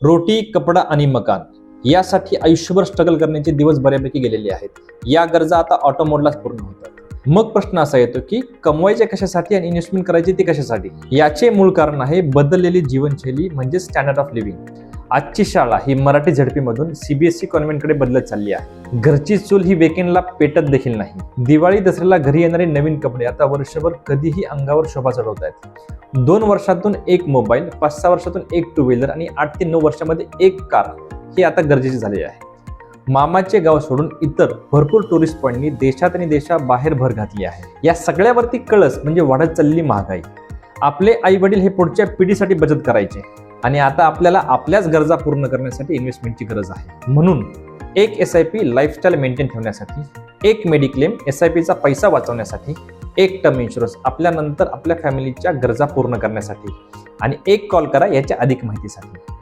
रोटी, कपडा आणि मकान यासाठी आयुष्यभर स्ट्रगल करण्याचे दिवस बऱ्यापैकी गेलेले आहेत. या गरजा आता ऑटो मोडलाच पूर्ण होतात. मग प्रश्न असा येतो की कमवायचे कशासाठी आणि इन्व्हेस्टमेंट करायची ती कशासाठी? याचे मूळ कारण आहे बदललेली जीवनशैली म्हणजे स्टँडर्ड ऑफ लिव्हिंग. आजची शाळा ही मराठी झडपीमधून सीबीएसई कॉन्व्हेंटकडे बदलत चालली आहे. घरची चूल ही वेकेंडला पेटत देखील नाही. दिवाळी दसऱ्याला घरी येणारे नवीन कपडे आता वर्षभर कधीही अंगावर शोभा चढवत आहेत. 2 वर्षातून एक मोबाईल, 5-6 वर्षातून एक टू व्हीलर आणि 8 ते 9 वर्षामध्ये एक कार हे आता गरजेचे झाले आहे. मामाचे गाव सोडून इतर भरपूर टुरिस्ट पॉइंटनी देशात आणि देशाबाहेर भर घातली आहे. या सगळ्यावरती कळस म्हणजे वाढत चाललेली महागाई. आपले आई वडील हे पुढच्या पिढीसाठी बचत करायचे आणि आता आपल्याला आपल्याच गरजा पूर्ण करण्यासाठी इन्व्हेस्टमेंटची गरज आहे. म्हणून एक SIP लाईफस्टाईल मेंटेन ठेवण्यासाठी, एक मेडिक्लेम SIPचा पैसा वाचवण्यासाठी, एक टर्म इन्शुरन्स आपल्यानंतर आपल्या फॅमिलीच्या गरजा पूर्ण करण्यासाठी आणि एक कॉल करा याच्या अधिक माहितीसाठी.